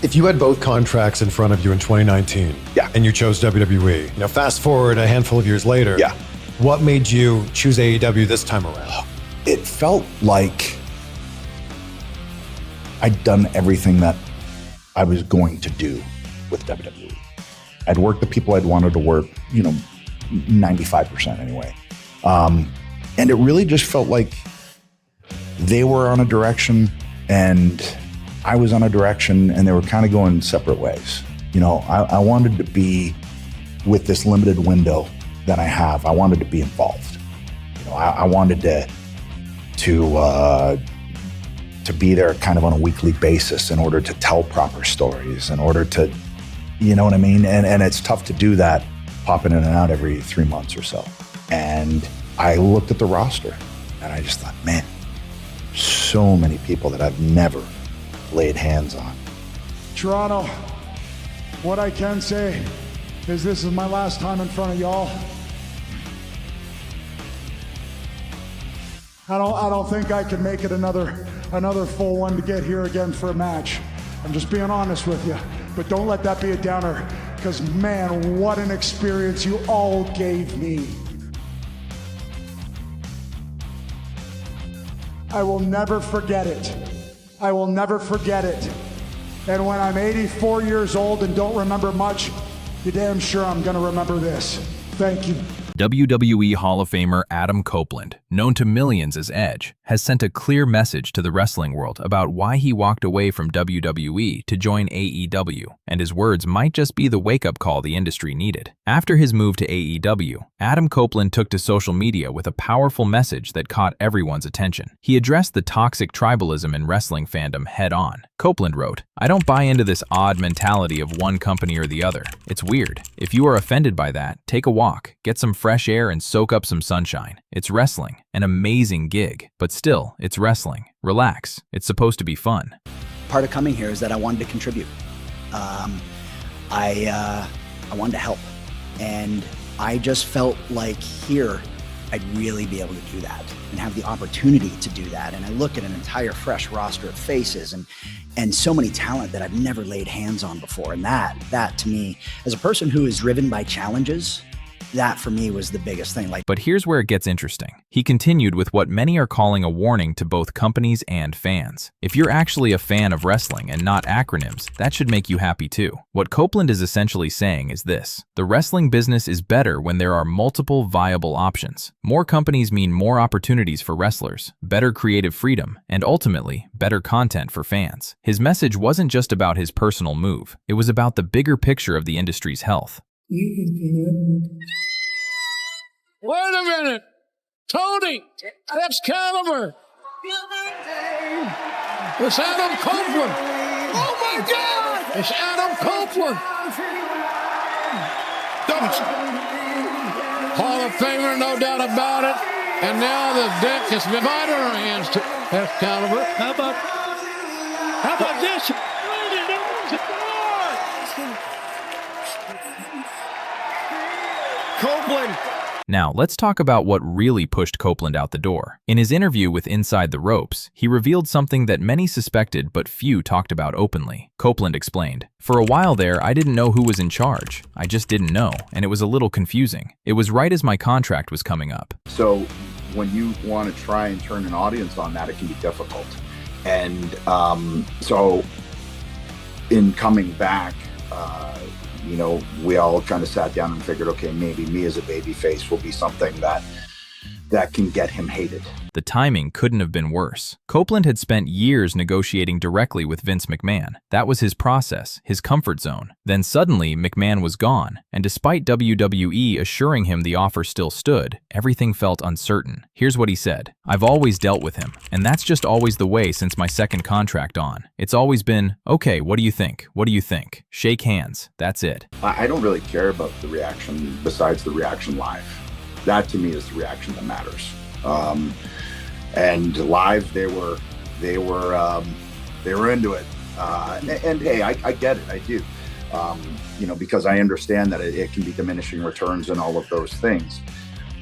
If you had both contracts in front of you in 2019, Yeah. and you chose WWE, now fast forward a handful of years later, Yeah. what made you choose AEW this time around? It felt like I'd done everything that I was going to do with WWE. I'd worked the people I'd wanted to work, 95% anyway. And it really just felt like they were on a direction and I was on a direction, and they were kind of going separate ways. I wanted to be, with this limited window that I have, I wanted to be involved. I wanted to be there kind of on a weekly basis in order to tell proper stories, in order to, you know what I mean? And it's tough to do that, popping in and out every 3 months or so. And I looked at the roster and I just thought, man, so many people that I've never laid hands on. Toronto, what I can say is this is my last time in front of y'all. I don't think I can make it another full one to get here again for a match. I'm just being honest with you, but don't let that be a downer, because man, what an experience you all gave me. I will never forget it. I will never forget it. And when I'm 84 years old and don't remember much, you're damn sure I'm gonna remember this. Thank you. WWE Hall of Famer Adam Copeland, known to millions as Edge, has sent a clear message to the wrestling world about why he walked away from WWE to join AEW, and his words might just be the wake-up call the industry needed. After his move to AEW, Adam Copeland took to social media with a powerful message that caught everyone's attention. He addressed the toxic tribalism in wrestling fandom head-on. Copeland wrote, "I don't buy into this odd mentality of one company or the other. It's weird. If you are offended by that, take a walk, get some fresh air and soak up some sunshine. It's wrestling, an amazing gig, but still, it's wrestling. Relax. It's supposed to be fun." Part of coming here is that I wanted to contribute. I wanted to help, and I just felt like here I'd really be able to do that and have the opportunity to do that. And I look at an entire fresh roster of faces and so many talent that I've never laid hands on before. And that to me, as a person who is driven by challenges, that for me was the biggest thing. But here's where it gets interesting. He continued with what many are calling a warning to both companies and fans. If you're actually a fan of wrestling and not acronyms, that should make you happy too. What Copeland is essentially saying is this: the wrestling business is better when there are multiple viable options. More companies mean more opportunities for wrestlers, better creative freedom, and ultimately, better content for fans. His message wasn't just about his personal move. It was about the bigger picture of the industry's health. Wait a minute! Tony! That's Caliber! It's Adam Copeland! Oh my God! It's Adam Copeland! Hall of Famer, no doubt about it. And now the deck is divided in our hands. That's Caliber. How about this? Copeland! Now, let's talk about what really pushed Copeland out the door. In his interview with Inside the Ropes, he revealed something that many suspected but few talked about openly. Copeland explained, "For a while there, I didn't know who was in charge. I just didn't know, and it was a little confusing. It was right as my contract was coming up." So when you want to try and turn an audience on that, it can be difficult. And so in coming back, we all kind of sat down and figured, okay, maybe me as a babyface will be something that can get him hated. The timing couldn't have been worse. Copeland had spent years negotiating directly with Vince McMahon. That was his process, his comfort zone. Then suddenly, McMahon was gone, and despite WWE assuring him the offer still stood, everything felt uncertain. Here's what he said: "I've always dealt with him, and that's just always the way since my second contract on. It's always been, okay, what do you think? What do you think? Shake hands. That's it." I don't really care about the reaction besides the reaction live. That to me is the reaction that matters. And live, they were into it. And hey, I get it, I do. Because I understand that it can be diminishing returns and all of those things.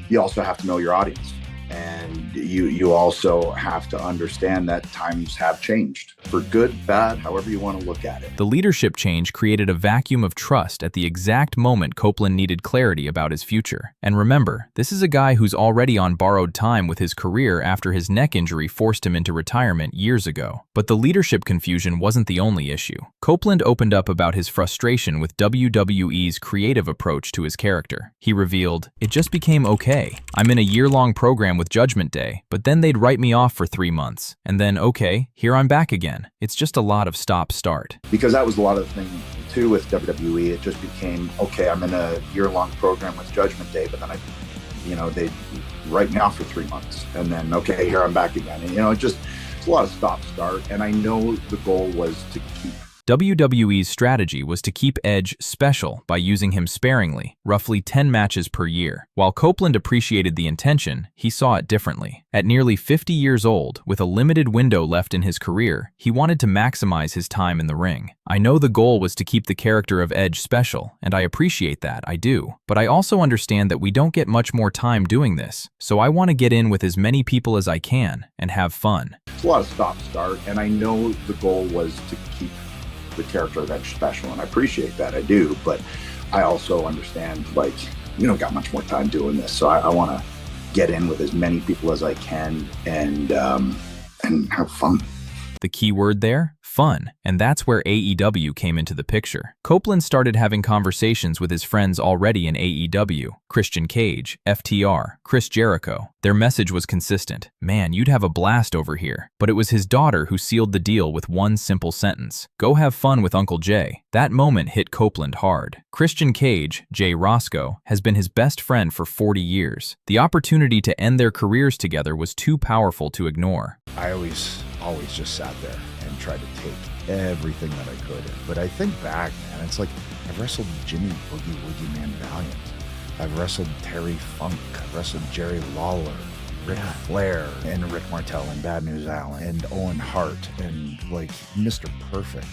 You also have to know your audience. And And you also have to understand that times have changed for good, bad, however you want to look at it. The leadership change created a vacuum of trust at the exact moment Copeland needed clarity about his future. And remember, this is a guy who's already on borrowed time with his career after his neck injury forced him into retirement years ago. But the leadership confusion wasn't the only issue. Copeland opened up about his frustration with WWE's creative approach to his character. He revealed, "It just became okay. I'm in a year-long program with Judgment Day, but then they'd write me off for 3 months. And then, okay, here I'm back again. It's just a lot of stop-start." Because that was a lot of the thing too with WWE. It just became, okay, I'm in a year-long program with Judgment Day, but then they'd write me off for 3 months. And then, okay, here I'm back again. And, it's a lot of stop-start. And I know the goal was to keep WWE's strategy was to keep Edge special by using him sparingly, roughly 10 matches per year. While Copeland appreciated the intention, he saw it differently. At nearly 50 years old, with a limited window left in his career, he wanted to maximize his time in the ring. "I know the goal was to keep the character of Edge special, and I appreciate that, I do. But I also understand that we don't get much more time doing this, so I want to get in with as many people as I can and have fun." It's a lot of stop-start, and I know the goal was to keep the character of Edge special, and I appreciate that, I do, but I also understand, we don't got much more time doing this, so I want to get in with as many people as I can and have fun. The key word there? Fun. And that's where AEW came into the picture. Copeland started having conversations with his friends already in AEW, Christian Cage, FTR, Chris Jericho. Their message was consistent. "Man, you'd have a blast over here." But it was his daughter who sealed the deal with one simple sentence: "Go have fun with Uncle Jay." That moment hit Copeland hard. Christian Cage, Jay Roscoe, has been his best friend for 40 years. The opportunity to end their careers together was too powerful to ignore. I always just sat there and tried to take everything that I could. But I think back, man, it's like I've wrestled Jimmy Boogie Woogie Man Valiant. I've wrestled Terry Funk. I've wrestled Jerry Lawler, Ric Flair, and Rick Martel, and Bad News Allen, and Owen Hart, and Mr. Perfect.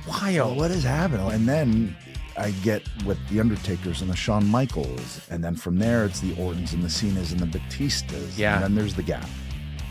Wild, what is happening? And then I get with the Undertakers and the Shawn Michaels, and then from there it's the Ortons and the Cenas and the Batistas, and then there's the gap.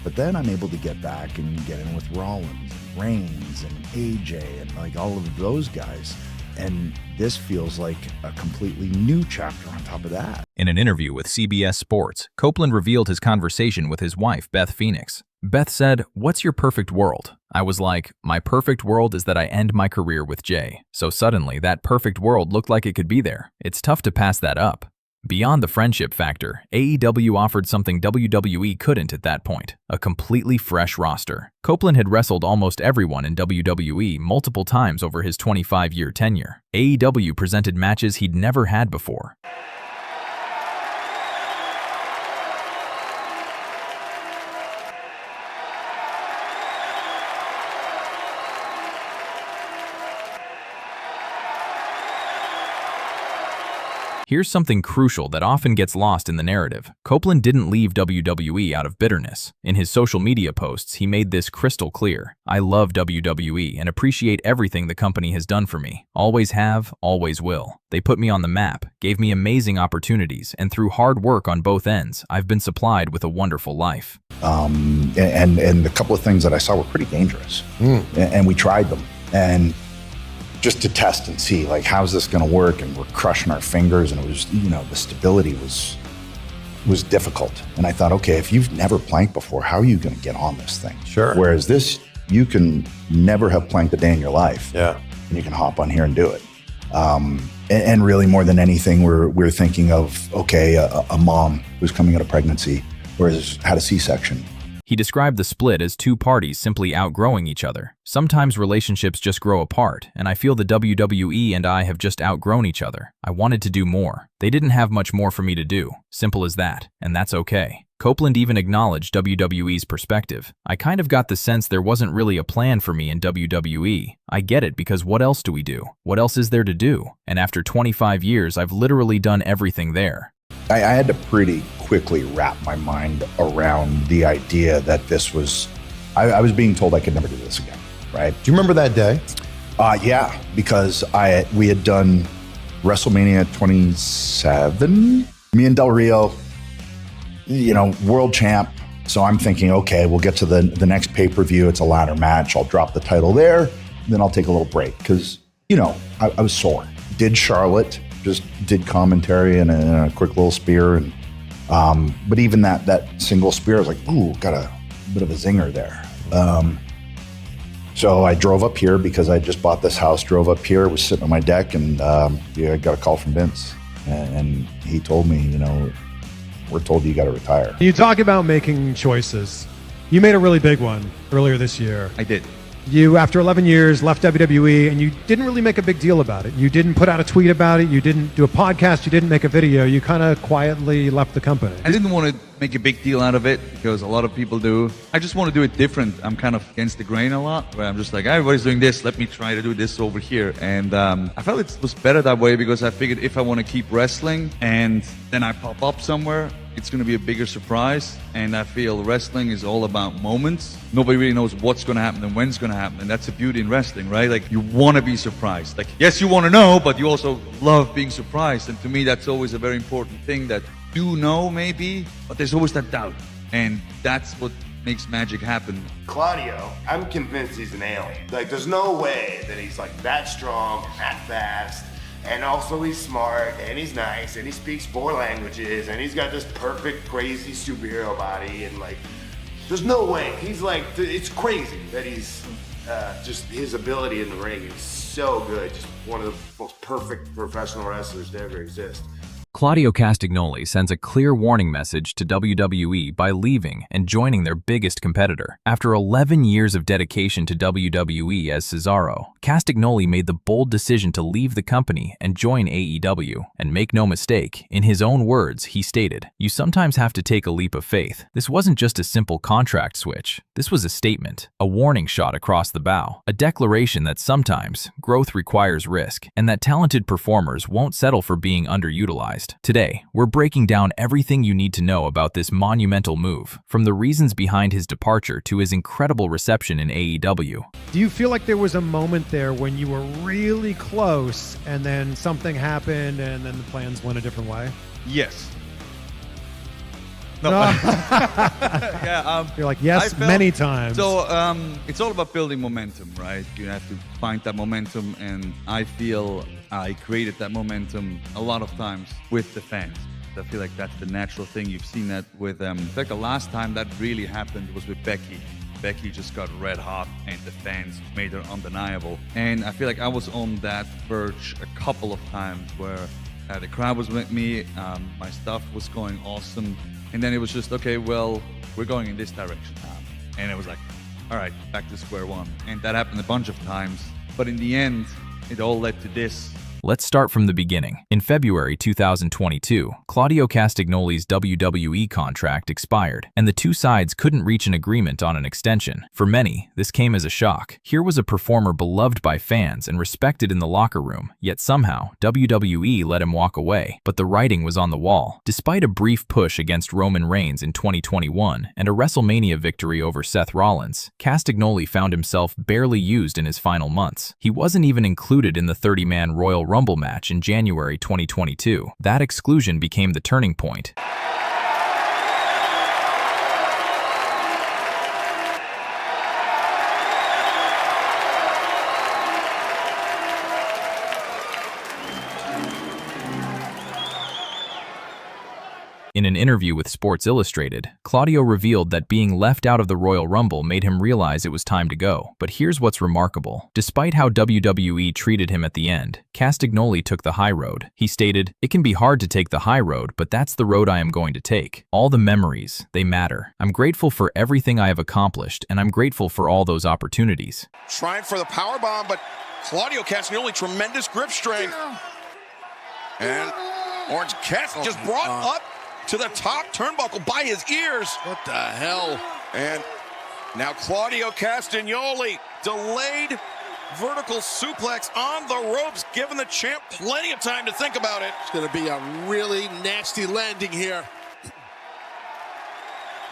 But then I'm able to get back and get in with Rollins, and Reigns, and AJ, and all of those guys. And this feels like a completely new chapter on top of that. In an interview with CBS Sports, Copeland revealed his conversation with his wife, Beth Phoenix. Beth said, "What's your perfect world?" I was like, "My perfect world is that I end my career with Jay." So suddenly, that perfect world looked like it could be there. It's tough to pass that up. Beyond the friendship factor, AEW offered something WWE couldn't at that point, a completely fresh roster. Copeland had wrestled almost everyone in WWE multiple times over his 25-year tenure. AEW presented matches he'd never had before. Here's something crucial that often gets lost in the narrative. Copeland didn't leave WWE out of bitterness. In his social media posts, he made this crystal clear. "I love WWE and appreciate everything the company has done for me. Always have, always will. They put me on the map, gave me amazing opportunities, and through hard work on both ends, I've been supplied with a wonderful life." And the couple of things that I saw were pretty dangerous. And we tried them. And just to test and see, how's this going to work? And we're crushing our fingers, and it was, the stability was difficult. And I thought, okay, if you've never planked before, how are you going to get on this thing? Sure. Whereas this, you can never have planked a day in your life. Yeah. And you can hop on here and do it. And really, more than anything, we're thinking of, okay, a mom who's coming out of pregnancy or has had a C-section. He described the split as two parties simply outgrowing each other. Sometimes relationships just grow apart, and I feel the WWE and I have just outgrown each other. I wanted to do more. They didn't have much more for me to do. Simple as that, and that's okay. Copeland even acknowledged WWE's perspective. "I kind of got the sense there wasn't really a plan for me in WWE. I get it, because what else do we do? What else is there to do? And after 25 years, I've literally done everything there." I had to pretty quickly wrap my mind around the idea that this was, I was being told I could never do this again, right? Do you remember that day? Yeah, because we had done WrestleMania 27, me and Del Rio, world champ, So I'm thinking, okay, we'll get to the next pay-per-view. It's a ladder match. I'll drop the title there. Then I'll take a little break because, I was sore. Did Charlotte, just did commentary and a quick little spear. And but even that single spear, I was like, ooh, got a bit of a zinger there. So I drove up here because I just bought this house, drove up here, was sitting on my deck, and I got a call from Vince. And he told me, we're told you got to retire. You talk about making choices. You made a really big one earlier this year. I did. You, after 11 years, left WWE, and you didn't really make a big deal about it. You didn't put out a tweet about it. You didn't do a podcast. You didn't make a video. You kind of quietly left the company. I didn't want to make a big deal out of it because a lot of people do. I just want to do it different. I'm kind of against the grain a lot, where I'm just like, everybody's doing this. Let me try to do this over here. And I felt it was better that way because I figured if I want to keep wrestling and then I pop up somewhere, it's going to be a bigger surprise. And I feel wrestling is all about moments. Nobody really knows what's going to happen and when it's going to happen. And that's the beauty in wrestling, right? Like, you want to be surprised. Like, yes, you want to know, but you also love being surprised. And to me, that's always a very important thing, that you know maybe, but there's always that doubt. And that's what makes magic happen. Claudio, I'm convinced he's an alien. Like, there's no way that he's like that strong, that fast. And also he's smart, and he's nice, and he speaks 4 languages, and he's got this perfect, crazy superhero body, and like, there's no way. He's like, it's crazy that he's, just his ability in the ring is so good. Just one of the most perfect professional wrestlers to ever exist. Claudio Castagnoli sends a clear warning message to WWE by leaving and joining their biggest competitor. After 11 years of dedication to WWE as Cesaro, Castagnoli made the bold decision to leave the company and join AEW. And make no mistake, in his own words, he stated, "You sometimes have to take a leap of faith. This wasn't just a simple contract switch. This was a statement, a warning shot across the bow, a declaration that sometimes growth requires risk, and that talented performers won't settle for being underutilized." Today, we're breaking down everything you need to know about this monumental move, from the reasons behind his departure to his incredible reception in AEW. Do you feel like there was a moment there when you were really close and then something happened and then the plans went a different way? Yes. No. You're like, yes, many times. So it's all about building momentum, right? You have to find that momentum, and I feel I created that momentum a lot of times with the fans. I feel like that's the natural thing. You've seen that with in fact, the last time that really happened was with Becky. Becky just got red hot, and the fans made her undeniable. And I feel like I was on that verge a couple of times where the crowd was with me, my stuff was going awesome. And then it was just, okay, well, we're going in this direction now. And it was like, all right, back to square one. And that happened a bunch of times. But in the end, it all led to this. Let's start from the beginning. In February 2022, Claudio Castagnoli's WWE contract expired, and the two sides couldn't reach an agreement on an extension. For many, this came as a shock. Here was a performer beloved by fans and respected in the locker room, yet somehow, WWE let him walk away. But the writing was on the wall. Despite a brief push against Roman Reigns in 2021 and a WrestleMania victory over Seth Rollins, Castagnoli found himself barely used in his final months. He wasn't even included in the 30-man Royal Rumble match in January 2022. That exclusion became the turning point. In an interview with Sports Illustrated, Claudio revealed that being left out of the Royal Rumble made him realize it was time to go. But here's what's remarkable. Despite how WWE treated him at the end, Castagnoli took the high road. He stated, "It can be hard to take the high road, but that's the road I am going to take. All the memories, they matter. I'm grateful for everything I have accomplished, and I'm grateful for all those opportunities." Trying for the powerbomb, but Claudio Castagnoli, tremendous grip strength. And Orange Cassidy just brought up to the top turnbuckle by his ears. What the hell? And now Claudio Castagnoli, delayed vertical suplex on the ropes, giving the champ plenty of time to think about it. It's going to be a really nasty landing here.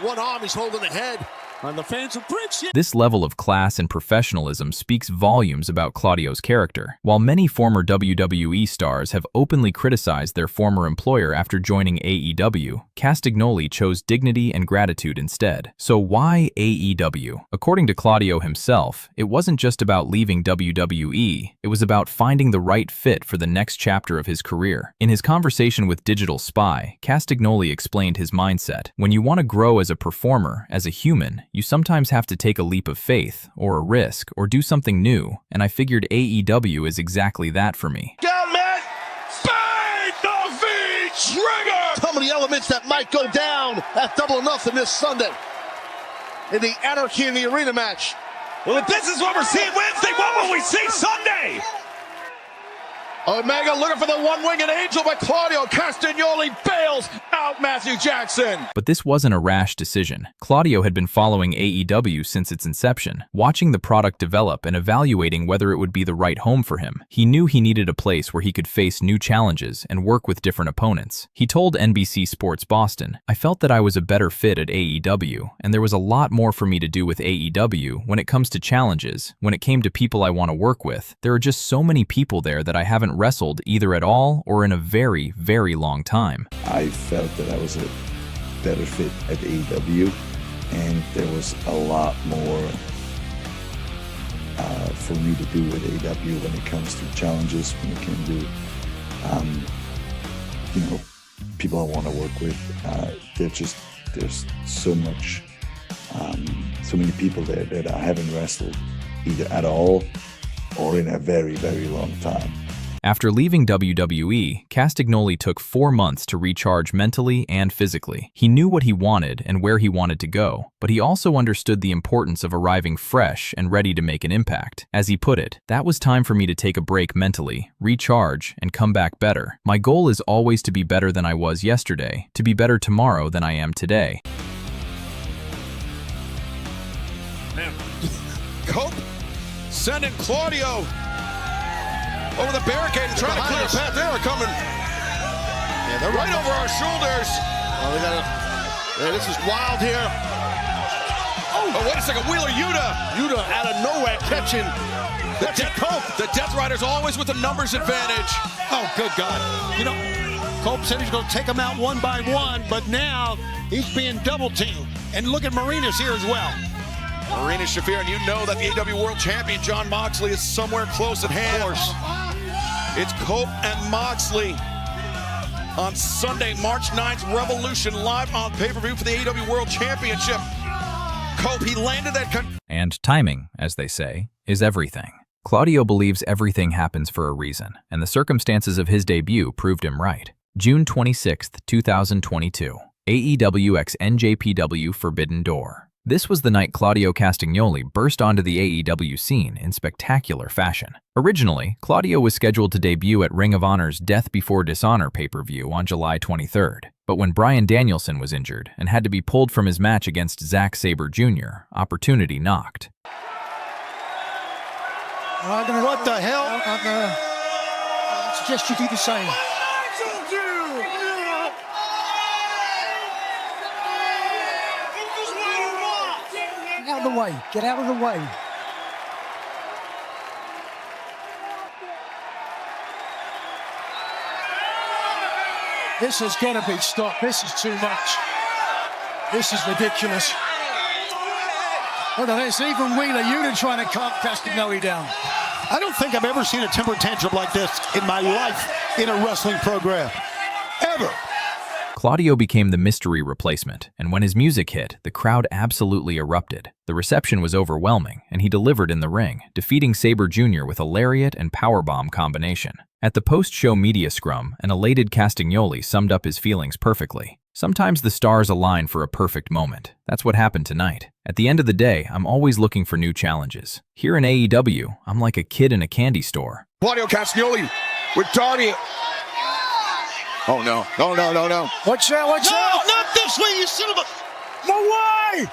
One arm, he's holding the head. On the fans of Prince. This level of class and professionalism speaks volumes about Claudio's character. While many former WWE stars have openly criticized their former employer after joining AEW, Castagnoli chose dignity and gratitude instead. So why AEW? According to Claudio himself, it wasn't just about leaving WWE, it was about finding the right fit for the next chapter of his career. In his conversation with Digital Spy, Castagnoli explained his mindset. When you want to grow as a performer, as a human, you sometimes have to take a leap of faith, or a risk, or do something new, and I figured AEW is exactly that for me. Down, man! Bang! The V-Trigger! Some of the elements that might go down at Double or Nothing this Sunday in the Anarchy in the Arena match. Well, if this is what we're seeing Wednesday, what will we see Sunday? Omega looking for the one-winged angel, but Claudio Castagnoli bails out Matthew Jackson. But this wasn't a rash decision. Claudio had been following AEW since its inception, watching the product develop and evaluating whether it would be the right home for him. He knew he needed a place where he could face new challenges and work with different opponents. He told NBC Sports Boston, "I felt that I was a better fit at AEW, and there was a lot more for me to do with AEW when it comes to challenges. When it came to people I want to work with, there are just so many people there that I haven't wrestled either at all or in a very, very long time." I felt that I was a better fit at AEW, and there was a lot more for me to do with AEW when it comes to challenges, when it came to, people I want to work with. There's so much, so many people there that I haven't wrestled either at all or in a very, very long time. After leaving WWE, Castagnoli took 4 months to recharge mentally and physically. He knew what he wanted and where he wanted to go, but he also understood the importance of arriving fresh and ready to make an impact. As he put it, "That was time for me to take a break mentally, recharge, and come back better. My goal is always to be better than I was yesterday, to be better tomorrow than I am today." Cope sending Claudio over the barricade and trying to clear a path. They are coming. Yeah, they're right over our shoulders. This is wild here. Oh, wait a second. Wheeler Yuta. Yuta out of nowhere catching Cope. The Death Rider's always with the numbers advantage. Oh, good God. You know, Cope said he's going to take them out one by one, but now he's being double-teamed. And look at Marina's here as well. Marina Shafir, and you know that the AEW World Champion Jon Moxley is somewhere close at hand. Of course. It's Cope and Moxley on Sunday, March 9th, Revolution, live on pay-per-view for the AEW World Championship. Cope, he landed that... And timing, as they say, is everything. Claudio believes everything happens for a reason, and the circumstances of his debut proved him right. June 26, 2022, AEW x NJPW Forbidden Door. This was the night Claudio Castagnoli burst onto the AEW scene in spectacular fashion. Originally, Claudio was scheduled to debut at Ring of Honor's Death Before Dishonor pay-per-view on July 23rd. But when Bryan Danielson was injured and had to be pulled from his match against Zack Sabre Jr., opportunity knocked. What the hell? I suggest you do the same. Get out of the way. Get out of the way. This has got to be stopped. This is too much. This is ridiculous. Look at this. Even Wheeler Yuta trying to calm Castagnoli down. I don't think I've ever seen a temper tantrum like this in my life in a wrestling program. Ever. Claudio became the mystery replacement, and when his music hit, the crowd absolutely erupted. The reception was overwhelming, and he delivered in the ring, defeating Sabre Jr. with a lariat and powerbomb combination. At the post-show media scrum, an elated Castagnoli summed up his feelings perfectly. Sometimes the stars align for a perfect moment. That's what happened tonight. At the end of the day, I'm always looking for new challenges. Here in AEW, I'm like a kid in a candy store. Claudio Castagnoli with Darby. Oh, no. No, no, no, no. Watch out, watch out. No, not this way, you son of a... No way!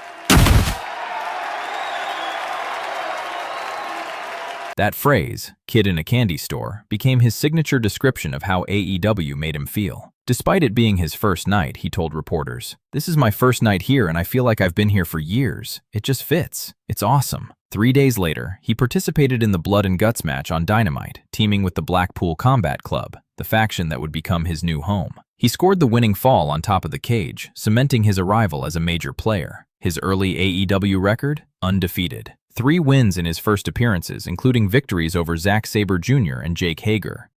That phrase, kid in a candy store, became his signature description of how AEW made him feel. Despite it being his first night, he told reporters, "This is my first night here and I feel like I've been here for years. It just fits. It's awesome." 3 days later, he participated in the Blood and Guts match on Dynamite, teaming with the Blackpool Combat Club, the faction that would become his new home. He scored the winning fall on top of the cage, cementing his arrival as a major player. His early AEW record? Undefeated. 3 wins in his first appearances, including victories over Zack Sabre Jr. and Jake Hager.